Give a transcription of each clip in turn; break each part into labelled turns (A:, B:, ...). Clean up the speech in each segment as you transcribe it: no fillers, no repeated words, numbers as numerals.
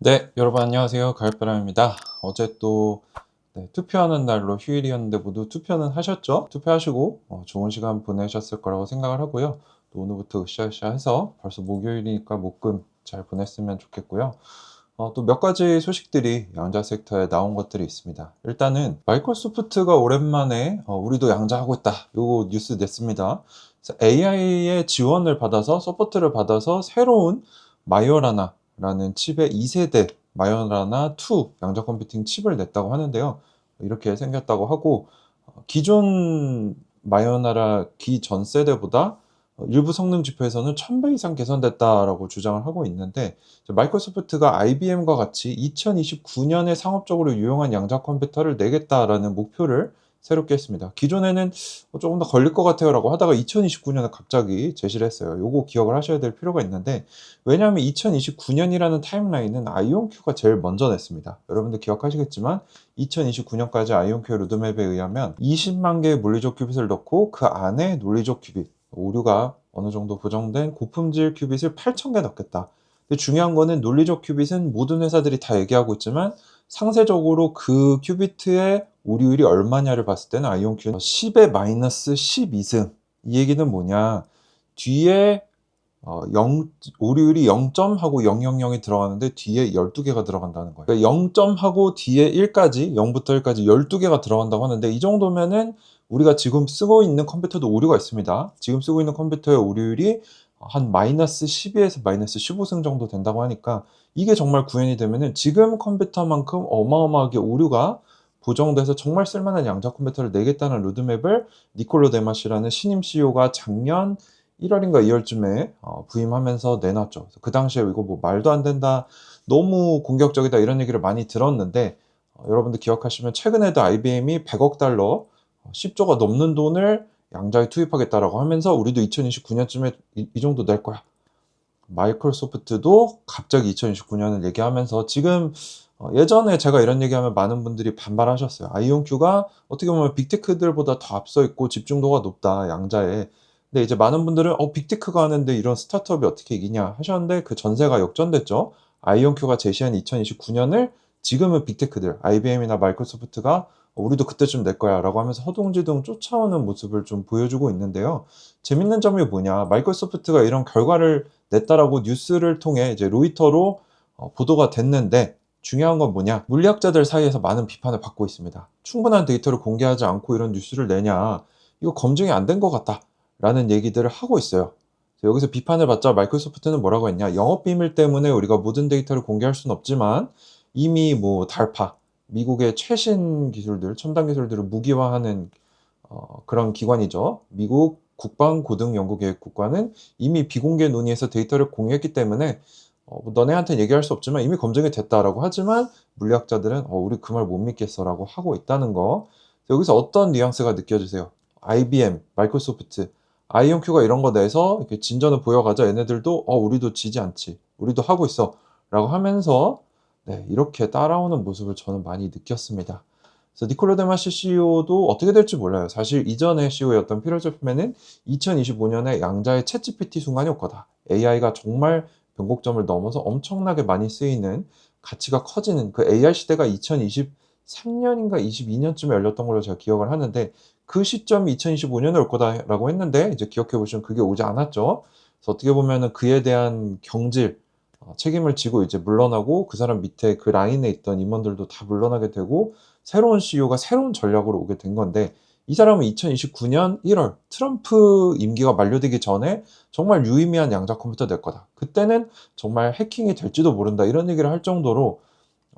A: 네, 여러분 안녕하세요. 가을바람입니다. 어제 또 투표하는 날로 휴일이었는데 모두 투표는 하셨죠? 투표하시고 좋은 시간 보내셨을 거라고 생각을 하고요. 또 오늘부터 으쌰으쌰 해서 벌써 목요일이니까 목금 잘 보냈으면 좋겠고요. 또 몇 가지 소식들이 양자 섹터에 나온 것들이 있습니다. 일단은 마이크로소프트가 오랜만에 우리도 양자하고 있다. 요거 뉴스 냈습니다. AI의 지원을 받아서 서포트를 받아서 새로운 마이어라나라는 칩의 2세대 마이어라나 2 양자 컴퓨팅 칩을 냈다고 하는데요. 이렇게 생겼다고 하고 기존 마이어나라 기전 세대보다 일부 성능 지표에서는 1000배 이상 개선됐다라고 주장을 하고 있는데 마이크로소프트가 IBM과 같이 2029년에 상업적으로 유용한 양자 컴퓨터를 내겠다라는 목표를 새롭게 했습니다. 기존에는 조금 더 걸릴 것 같아요라고 하다가 2029년에 갑자기 제시를 했어요. 요거 기억을 하셔야 될 필요가 있는데 왜냐하면 2029년이라는 타임라인은 아이온큐가 제일 먼저 냈습니다. 여러분들 기억하시겠지만 2029년까지 아이온큐 로드맵에 의하면 20만 개의 물리적 큐빗을 넣고 그 안에 논리적 큐빗, 오류가 어느 정도 보정된 고품질 큐빗을 8,000개 넣겠다. 근데 중요한 거는 논리적 큐빗은 모든 회사들이 다 얘기하고 있지만 상세적으로 그 큐비트의 오류율이 얼마냐를 봤을 때는 아이온큐는 10의 마이너스 12승. 이 얘기는 뭐냐? 뒤에 0, 오류율이 0점 하고 000이 들어가는데 뒤에 12개가 들어간다는 거예요. 그러니까 0점 하고 뒤에 1까지, 0부터 1까지 12개가 들어간다고 하는데 이 정도면은 우리가 지금 쓰고 있는 컴퓨터도 오류가 있습니다. 지금 쓰고 있는 컴퓨터의 오류율이 한 마이너스 12에서 마이너스 15승 정도 된다고 하니까 이게 정말 구현이 되면은 지금 컴퓨터만큼 어마어마하게 오류가 보정돼서 정말 쓸만한 양자 컴퓨터를 내겠다는 로드맵을 니콜로 데마시라는 신임 CEO가 작년 1월인가 2월쯤에 부임하면서 내놨죠. 그 당시에 이거 뭐 말도 안 된다, 너무 공격적이다 이런 얘기를 많이 들었는데 여러분들 기억하시면 최근에도 IBM이 100억 달러, 10조가 넘는 돈을 양자에 투입하겠다라고 하면서 우리도 2029년쯤에 이 정도 낼 거야. 마이크로소프트도 갑자기 2029년을 얘기하면서 지금 예전에 제가 이런 얘기하면 많은 분들이 반발하셨어요. 아이온큐가 어떻게 보면 빅테크들보다 더 앞서 있고 집중도가 높다, 양자에. 근데 이제 많은 분들은 빅테크가 하는데 이런 스타트업이 어떻게 이기냐 하셨는데 그 전세가 역전됐죠. 아이온큐가 제시한 2029년을 지금은 빅테크들, IBM이나 마이크로소프트가 우리도 그때쯤 낼 거야 라고 하면서 허둥지둥 쫓아오는 모습을 좀 보여주고 있는데요. 재밌는 점이 뭐냐, 마이크로소프트가 이런 결과를 냈다라고 뉴스를 통해 이제 로이터로 보도가 됐는데 중요한 건 뭐냐, 물리학자들 사이에서 많은 비판을 받고 있습니다. 충분한 데이터를 공개하지 않고 이런 뉴스를 내냐, 이거 검증이 안 된 것 같다 라는 얘기들을 하고 있어요. 여기서 비판을 받자 마이크로소프트는 뭐라고 했냐, 영업비밀 때문에 우리가 모든 데이터를 공개할 수는 없지만 이미 뭐 달파, 미국의 최신 기술들, 첨단 기술들을 무기화하는 그런 기관이죠. 미국 국방고등연구계획국과는 이미 비공개 논의에서 데이터를 공유했기 때문에 뭐 너네한테는 얘기할 수 없지만 이미 검증이 됐다라고 하지만 물리학자들은 우리 그 말 못 믿겠어라고 하고 있다는 거. 여기서 어떤 뉘앙스가 느껴지세요? IBM, 마이크로소프트, 아이온큐가 이런 거 내서 이렇게 진전을 보여가자 얘네들도 우리도 지지 않지, 우리도 하고 있어라고 하면서 이렇게 따라오는 모습을 저는 많이 느꼈습니다. 그래서 니콜로 데마시 CEO도 어떻게 될지 몰라요. 사실 이전에 CEO였던 피터 제프맨은 2025년에 양자의 챗GPT 순간 효과다, AI가 정말 변곡점을 넘어서 엄청나게 많이 쓰이는, 가치가 커지는 그 AI 시대가 2023년인가 22년쯤에 열렸던 걸로 제가 기억을 하는데 그 시점이 2025년에 올 거다라고 했는데 이제 기억해 보시면 그게 오지 않았죠. 그래서 어떻게 보면은 그에 대한 경질, 책임을 지고 이제 물러나고 그 사람 밑에 그 라인에 있던 임원들도 다 물러나게 되고 새로운 CEO가 새로운 전략으로 오게 된 건데 이 사람은 2029년 1월 트럼프 임기가 만료되기 전에 정말 유의미한 양자 컴퓨터 될 거다, 그때는 정말 해킹이 될지도 모른다 이런 얘기를 할 정도로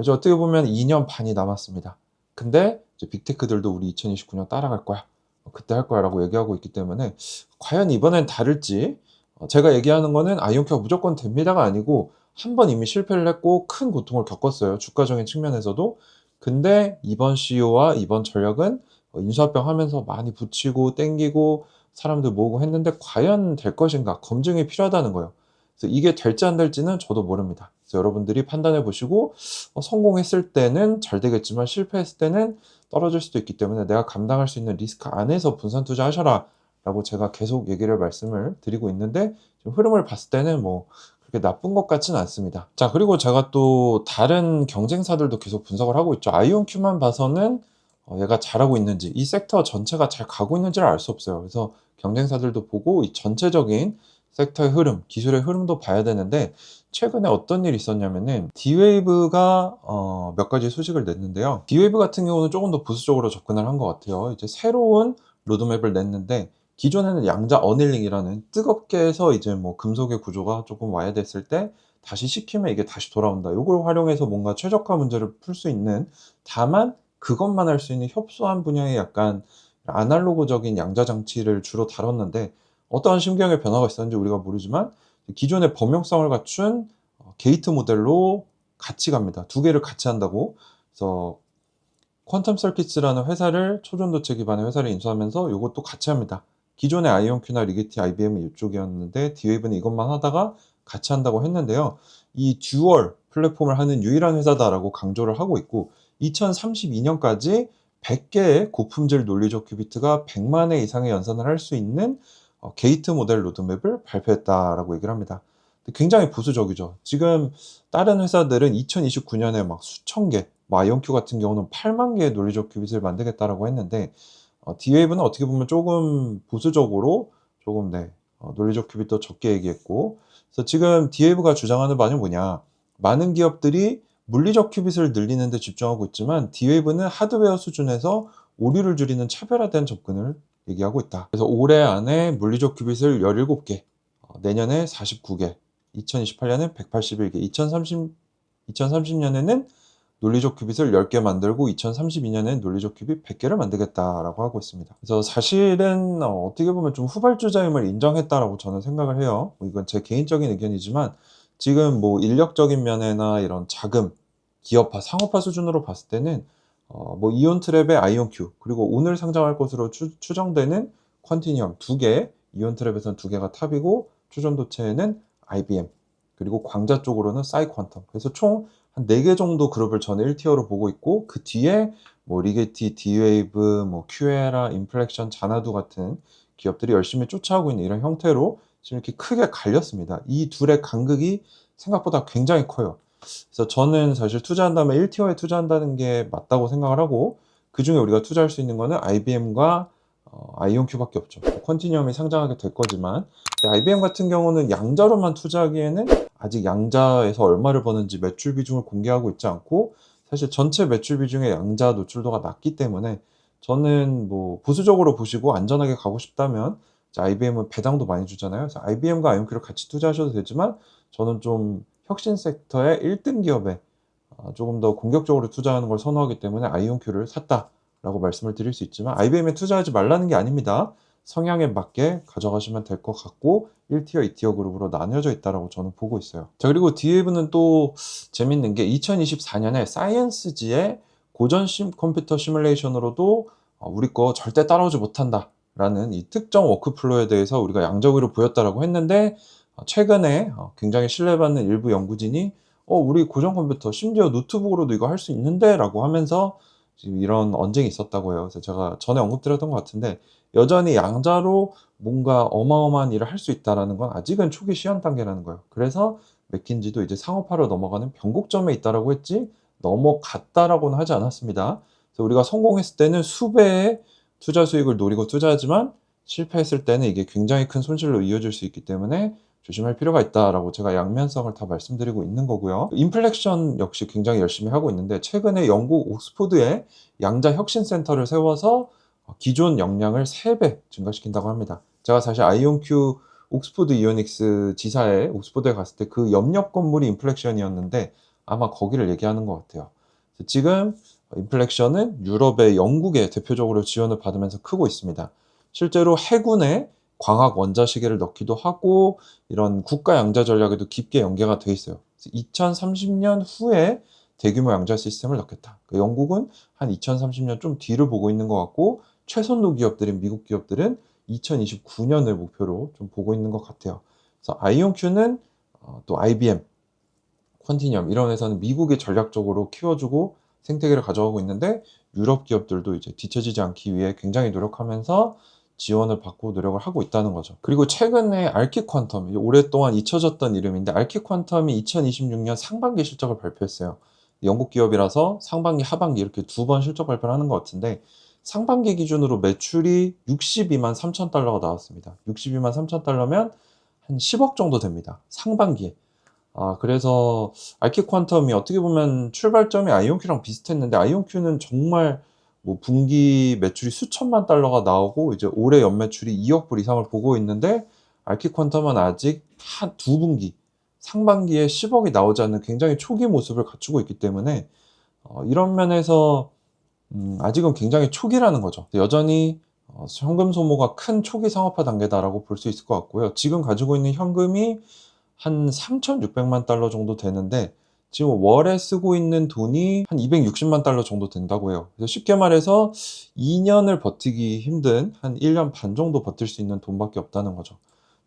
A: 이제 어떻게 보면 2년 반이 남았습니다. 근데 이제 빅테크들도 우리 2029년 따라갈 거야, 그때 할 거야 라고 얘기하고 있기 때문에 과연 이번엔 다를지. 제가 얘기하는 거는 아이온큐가 무조건 됩니다가 아니고 한 번 이미 실패를 했고 큰 고통을 겪었어요, 주가적인 측면에서도. 근데 이번 CEO와 이번 전략은 인수합병 하면서 많이 붙이고 땡기고 사람들 모으고 했는데 과연 될 것인가, 검증이 필요하다는 거예요. 그래서 이게 될지 안 될지는 저도 모릅니다. 그래서 여러분들이 판단해 보시고 성공했을 때는 잘 되겠지만 실패했을 때는 떨어질 수도 있기 때문에 내가 감당할 수 있는 리스크 안에서 분산 투자하셔라 라고 제가 계속 얘기를 말씀을 드리고 있는데 지금 흐름을 봤을 때는 뭐 그렇게 나쁜 것 같지는 않습니다. 자, 그리고 제가 또 다른 경쟁사들도 계속 분석을 하고 있죠. 아이온큐만 봐서는 얘가 잘하고 있는지, 이 섹터 전체가 잘 가고 있는지를 알 수 없어요. 그래서 경쟁사들도 보고 이 전체적인 섹터의 흐름, 기술의 흐름도 봐야 되는데, 최근에 어떤 일이 있었냐면은 D-Wave가 몇 가지 소식을 냈는데요. D-Wave 같은 경우는 조금 더 보수적으로 접근을 한 것 같아요. 이제 새로운 로드맵을 냈는데, 기존에는 양자 어닐링이라는 뜨겁게 해서 이제 뭐 금속의 구조가 조금 와야 됐을 때 다시 식히면 이게 다시 돌아온다. 요걸 활용해서 뭔가 최적화 문제를 풀 수 있는, 다만 그것만 할 수 있는 협소한 분야의 약간 아날로그적인 양자 장치를 주로 다뤘는데, 어떠한 심경의 변화가 있었는지 우리가 모르지만 기존의 범용성을 갖춘 게이트 모델로 같이 갑니다. 두 개를 같이 한다고. 그래서 퀀텀 서킷이라는 회사를, 초전도체 기반의 회사를 인수하면서 이것도 같이 합니다. 기존의 아이온큐나 리게티, IBM은 이쪽이었는데 D-Wave는 이것만 하다가 같이 한다고 했는데요. 이 듀얼 플랫폼을 하는 유일한 회사다라고 강조를 하고 있고, 2032년까지 100개의 고품질 논리적 큐비트가 100만 회 이상의 연산을 할 수 있는 게이트 모델 로드맵을 발표했다라고 얘기를 합니다. 굉장히 보수적이죠. 지금 다른 회사들은 2029년에 막 수천 개, 뭐 아이온큐 같은 경우는 8만 개의 논리적 큐빗을 만들겠다라고 했는데, D-Wave는 어떻게 보면 조금 보수적으로 조금 논리적 큐빗도 적게 얘기했고, 그래서 지금 D-Wave가 주장하는 바는 뭐냐? 많은 기업들이 물리적 큐빗을 늘리는 데 집중하고 있지만 D-Wave는 하드웨어 수준에서 오류를 줄이는 차별화된 접근을 얘기하고 있다. 그래서 올해 안에 물리적 큐빗을 17개, 내년에 49개, 2028년에 181개, 2030년에는 논리적 큐빗을 10개 만들고 2032년에는 논리적 큐빗 100개를 만들겠다라고 하고 있습니다. 그래서 사실은 어떻게 보면 좀 후발주자임을 인정했다라고 저는 생각을 해요. 뭐 이건 제 개인적인 의견이지만, 지금 뭐 인력적인 면이나 이런 자금, 기업화, 상업화 수준으로 봤을 때는 뭐 이온 트랩의 아이온큐, 그리고 오늘 상장할 것으로 추정되는 퀀티니엄 두 개, 이온 트랩에서는 두 개가 탑이고 초전도체에는 IBM, 그리고 광자 쪽으로는 사이퀀텀. 그래서 총 한 4개 정도 그룹을 저는 1티어로 보고 있고, 그 뒤에 뭐 리게티, D-Wave, 뭐 큐에라, 인플렉션, 자나두 같은 기업들이 열심히 쫓아오고 있는 이런 형태로 지금 이렇게 크게 갈렸습니다. 이 둘의 간극이 생각보다 굉장히 커요. 그래서 저는 사실 투자한다면 1티어에 투자한다는 게 맞다고 생각을 하고, 그중에 우리가 투자할 수 있는 거는 IBM과 아이온큐밖에 없죠. 퀀티니엄이 상장하게 될 거지만, IBM 같은 경우는 양자로만 투자하기에는 아직 양자에서 얼마를 버는지 매출 비중을 공개하고 있지 않고, 사실 전체 매출 비중의 양자 노출도가 낮기 때문에 저는 뭐 보수적으로 보시고 안전하게 가고 싶다면, IBM은 배당도 많이 주잖아요. 그래서 IBM과 아이온큐를 같이 투자하셔도 되지만, 저는 좀 혁신 섹터의 1등 기업에 조금 더 공격적으로 투자하는 걸 선호하기 때문에 아이온큐를 샀다라고 말씀을 드릴 수 있지만, IBM에 투자하지 말라는 게 아닙니다. 성향에 맞게 가져가시면 될 것 같고, 1티어, 2티어 그룹으로 나뉘어져 있다라고 저는 보고 있어요. 자, 그리고 D-Wave는 또 재밌는 게 2024년에 사이언스지의 고전 컴퓨터 시뮬레이션으로도 우리 거 절대 따라오지 못한다라는 이 특정 워크플로우에 대해서 우리가 양적으로 보였다라고 했는데, 최근에 굉장히 신뢰받는 일부 연구진이 우리 고전 컴퓨터 심지어 노트북으로도 이거 할 수 있는데 라고 하면서 지금 이런 언쟁이 있었다고 해요. 그래서 제가 전에 언급드렸던 것 같은데, 여전히 양자로 뭔가 어마어마한 일을 할 수 있다는 건 아직은 초기 시험 단계라는 거예요. 그래서 맥킨지도 이제 상업화로 넘어가는 변곡점에 있다라고 했지, 넘어갔다라고는 하지 않았습니다. 그래서 우리가 성공했을 때는 수배의 투자 수익을 노리고 투자하지만, 실패했을 때는 이게 굉장히 큰 손실로 이어질 수 있기 때문에 조심할 필요가 있다라고 제가 양면성을 다 말씀드리고 있는 거고요. 인플렉션 역시 굉장히 열심히 하고 있는데, 최근에 영국 옥스포드에 양자 혁신센터를 세워서 기존 역량을 3배 증가시킨다고 합니다. 제가 사실 아이온큐 옥스포드 이오닉스 지사에 옥스포드에 갔을 때 그 옆 건물이 인플렉션이었는데, 아마 거기를 얘기하는 것 같아요. 지금 인플렉션은 유럽의 영국에 대표적으로 지원을 받으면서 크고 있습니다. 실제로 해군에 광학 원자시계를 넣기도 하고, 이런 국가 양자 전략에도 깊게 연계가 돼 있어요. 2030년 후에 대규모 양자 시스템을 넣겠다. 영국은 한 2030년 좀 뒤를 보고 있는 것 같고, 최선도 기업들인 미국 기업들은 2029년을 목표로 좀 보고 있는 것 같아요. 그래서 아이온큐는 또 IBM, 퀀티니엄 이런 회사는 미국이 전략적으로 키워주고 생태계를 가져가고 있는데, 유럽 기업들도 이제 뒤처지지 않기 위해 굉장히 노력하면서 지원을 받고 노력을 하고 있다는 거죠. 그리고 최근에 알키퀀텀, 오랫동안 잊혀졌던 이름인데 알키퀀텀이 2026년 상반기 실적을 발표했어요. 영국 기업이라서 상반기, 하반기 이렇게 두 번 실적 발표를 하는 것 같은데 상반기 기준으로 매출이 62만 3천 달러가 나왔습니다. 62만 3천 달러면 한 10억 정도 됩니다. 상반기에. 그래서 알키퀀텀이 어떻게 보면 출발점이 아이온큐랑 비슷했는데 아이온큐는 정말 뭐 분기 매출이 수천만 달러가 나오고 이제 올해 연매출이 2억 불 이상을 보고 있는데 알키퀀텀은 아직 한 두 분기 상반기에 10억이 나오지 않는 굉장히 초기 모습을 갖추고 있기 때문에 이런 면에서 아직은 굉장히 초기라는 거죠. 여전히 현금 소모가 큰 초기 상업화 단계다라고 볼 수 있을 것 같고요. 지금 가지고 있는 현금이 한 3,600만 달러 정도 되는데 지금 월에 쓰고 있는 돈이 한 260만 달러 정도 된다고 해요. 그래서 쉽게 말해서 2년을 버티기 힘든 한 1년 반 정도 버틸 수 있는 돈밖에 없다는 거죠.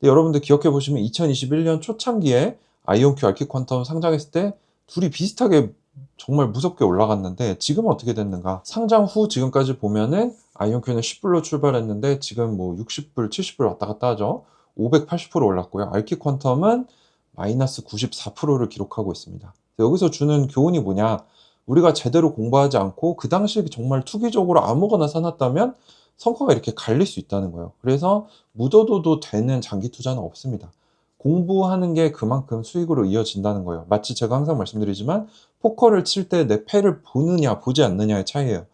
A: 근데 여러분들 기억해 보시면 2021년 초창기에 아이온큐 알키퀀텀 상장했을 때 둘이 비슷하게 정말 무섭게 올라갔는데 지금은 어떻게 됐는가? 상장 후 지금까지 보면은 아이온큐는 10불로 출발했는데 지금 뭐 60불, 70불 왔다 갔다 하죠. 580% 올랐고요. 알키퀀텀은 마이너스 94%를 기록하고 있습니다. 여기서 주는 교훈이 뭐냐? 우리가 제대로 공부하지 않고 그 당시에 정말 투기적으로 아무거나 사놨다면 성과가 이렇게 갈릴 수 있다는 거예요. 그래서 묻어둬도 되는 장기 투자는 없습니다. 공부하는 게 그만큼 수익으로 이어진다는 거예요. 마치 제가 항상 말씀드리지만 포커를 칠 때 내 패를 보느냐 보지 않느냐의 차이예요.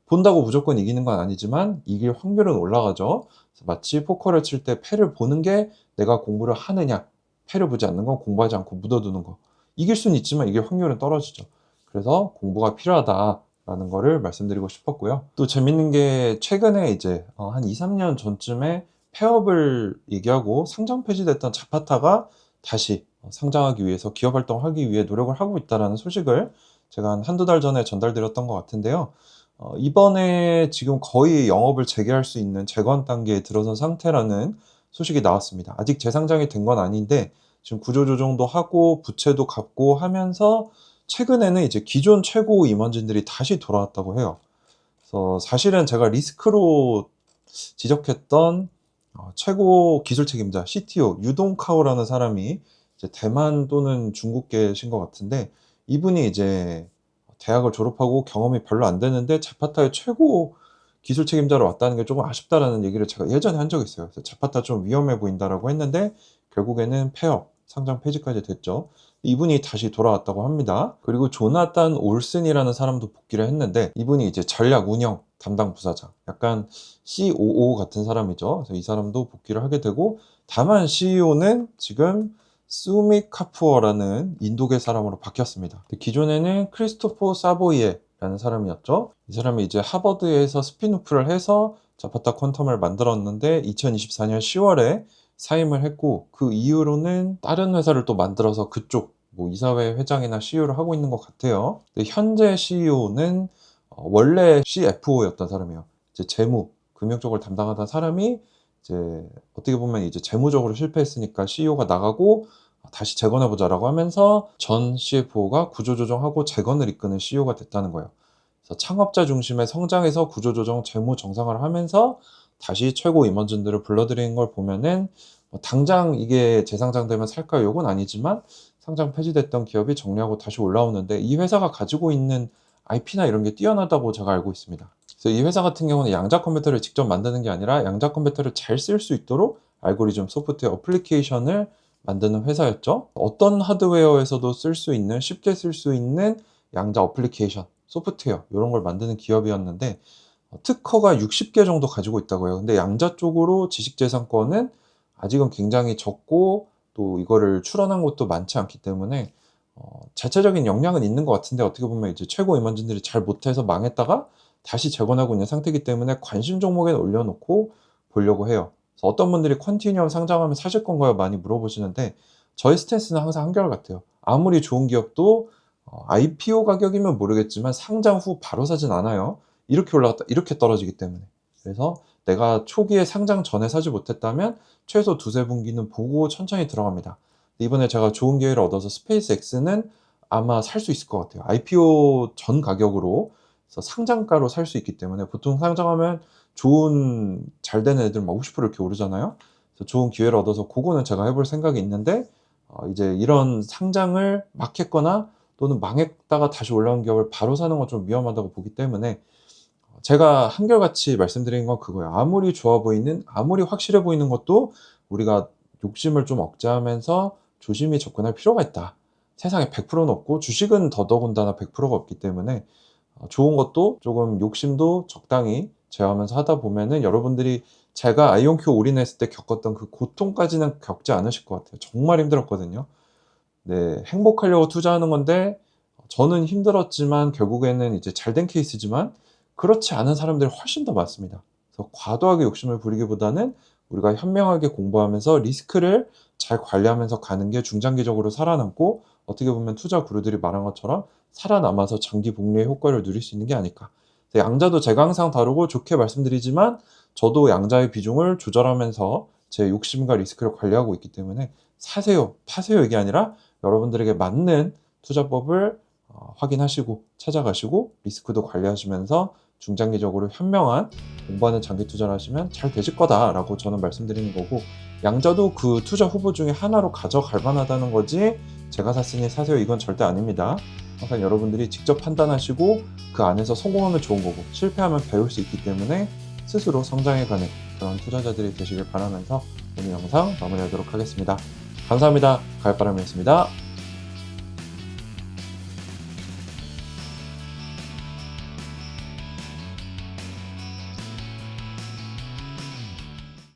A: 본다고 무조건 이기는 건 아니지만 이길 확률은 올라가죠. 마치 포커를 칠 때 패를 보는 게 내가 공부를 하느냐, 패를 보지 않는 건 공부하지 않고 묻어두는 거. 이길 수는 있지만 이길 확률은 떨어지죠. 그래서 공부가 필요하다라는 거를 말씀드리고 싶었고요. 또 재밌는 게 최근에 이제 한 2, 3년 전쯤에 폐업을 얘기하고 상장 폐지됐던 자파타가 다시 상장하기 위해서 기업 활동하기 위해 노력을 하고 있다는 소식을 제가 한 한두 달 전에 전달드렸던 것 같은데요. 이번에 지금 거의 영업을 재개할 수 있는 재건 단계에 들어선 상태라는 소식이 나왔습니다. 아직 재상장이 된 건 아닌데 지금 구조조정도 하고 부채도 갚고 하면서 최근에는 이제 기존 최고 임원진들이 다시 돌아왔다고 해요. 그래서 사실은 제가 리스크로 지적했던 최고 기술 책임자 CTO 유동카오라는 사람이 이제 대만 또는 중국계신 것 같은데 이분이 이제 대학을 졸업하고 경험이 별로 안 되는데 자파타의 최고 기술 책임자로 왔다는 게 조금 아쉽다라는 얘기를 제가 예전에 한 적이 있어요. 그래서 자파타 좀 위험해 보인다라고 했는데 결국에는 폐업, 상장 폐지까지 됐죠. 이분이 다시 돌아왔다고 합니다. 그리고 조나단 올슨이라는 사람도 복귀를 했는데 이분이 이제 전략 운영 담당 부사장, 약간 COO 같은 사람이죠. 그래서 이 사람도 복귀를 하게 되고 다만 CEO는 지금 수미 카푸어라는 인도계 사람으로 바뀌었습니다. 기존에는 크리스토퍼 사보이에라는 사람이었죠. 이 사람이 이제 하버드에서 스핀오프를 해서 자파타 퀀텀을 만들었는데 2024년 10월에 사임을 했고 그 이후로는 다른 회사를 또 만들어서 그쪽 뭐 이사회 회장이나 CEO를 하고 있는 것 같아요. 근데 현재 CEO는 원래 CFO였던 사람이에요. 이제 재무, 금융 쪽을 담당하던 사람이 이제 어떻게 보면 이제 재무적으로 실패했으니까 CEO가 나가고 다시 재건해보자라고 하면서 전 CFO가 구조조정하고 재건을 이끄는 CEO가 됐다는 거예요. 그래서 창업자 중심의 성장에서 구조조정, 재무 정상화를 하면서 다시 최고 임원진들을 불러들이는 걸 보면은 당장 이게 재상장되면 살까 요건 아니지만 상장 폐지됐던 기업이 정리하고 다시 올라오는데 이 회사가 가지고 있는 IP나 이런 게 뛰어나다고 제가 알고 있습니다. 그래서 이 회사 같은 경우는 양자 컴퓨터를 직접 만드는 게 아니라 양자 컴퓨터를 잘 쓸 수 있도록 알고리즘, 소프트웨어, 어플리케이션을 만드는 회사였죠. 어떤 하드웨어에서도 쓸 수 있는, 쉽게 쓸 수 있는 양자 어플리케이션, 소프트웨어 이런 걸 만드는 기업이었는데 특허가 60개 정도 가지고 있다고 해요. 근데 양자 쪽으로 지식재산권은 아직은 굉장히 적고 또 이거를 출원한 것도 많지 않기 때문에 자체적인 역량은 있는 것 같은데 어떻게 보면 이제 최고 임원진들이 잘 못해서 망했다가 다시 재건하고 있는 상태이기 때문에 관심 종목에 올려놓고 보려고 해요. 그래서 어떤 분들이 컨티뉴엄 상장하면 사실 건가요? 많이 물어보시는데 저희 스탠스는 항상 한결같아요. 아무리 좋은 기업도 IPO 가격이면 모르겠지만 상장 후 바로 사진 않아요. 이렇게 올라갔다 이렇게 떨어지기 때문에. 그래서 내가 초기에 상장 전에 사지 못했다면 최소 두세 분기는 보고 천천히 들어갑니다. 이번에 제가 좋은 기회를 얻어서 스페이스 X는 아마 살 수 있을 것 같아요. IPO 전 가격으로. 그래서 상장가로 살 수 있기 때문에 보통 상장하면 좋은 잘 되는 애들 막 50% 이렇게 오르잖아요. 그래서 좋은 기회를 얻어서 그거는 제가 해볼 생각이 있는데 이제 이런 상장을 막 했거나 또는 망했다가 다시 올라온 기업을 바로 사는 건 좀 위험하다고 보기 때문에 제가 한결같이 말씀드린 건 그거예요. 아무리 좋아 보이는 아무리 확실해 보이는 것도 우리가 욕심을 좀 억제하면서 조심히 접근할 필요가 있다. 세상에 100%는 없고 주식은 더더군다나 100%가 없기 때문에 좋은 것도 조금 욕심도 적당히 제어하면서 하다 보면은 여러분들이 제가 아이온큐 올인했을 때 겪었던 그 고통까지는 겪지 않으실 것 같아요. 정말 힘들었거든요. 네, 행복하려고 투자하는 건데 저는 힘들었지만 결국에는 이제 잘된 케이스지만 그렇지 않은 사람들이 훨씬 더 많습니다. 그래서 과도하게 욕심을 부리기보다는 우리가 현명하게 공부하면서 리스크를 잘 관리하면서 가는 게 중장기적으로 살아남고 어떻게 보면 투자 구루들이 말한 것처럼 살아남아서 장기 복리의 효과를 누릴 수 있는 게 아닐까. 그래서 양자도 제가 항상 다루고 좋게 말씀드리지만 저도 양자의 비중을 조절하면서 제 욕심과 리스크를 관리하고 있기 때문에 사세요, 파세요 이게 아니라 여러분들에게 맞는 투자법을 확인하시고 찾아가시고 리스크도 관리하시면서 중장기적으로 현명한 공부하는 장기 투자를 하시면 잘 되실 거다라고 저는 말씀드리는 거고 양자도 그 투자 후보 중에 하나로 가져갈 만하다는 거지 제가 샀으니 사세요 이건 절대 아닙니다. 항상 여러분들이 직접 판단하시고 그 안에서 성공하면 좋은 거고 실패하면 배울 수 있기 때문에 스스로 성장해가는 그런 투자자들이 되시길 바라면서 오늘 영상 마무리하도록 하겠습니다. 감사합니다. 가을바람이었습니다.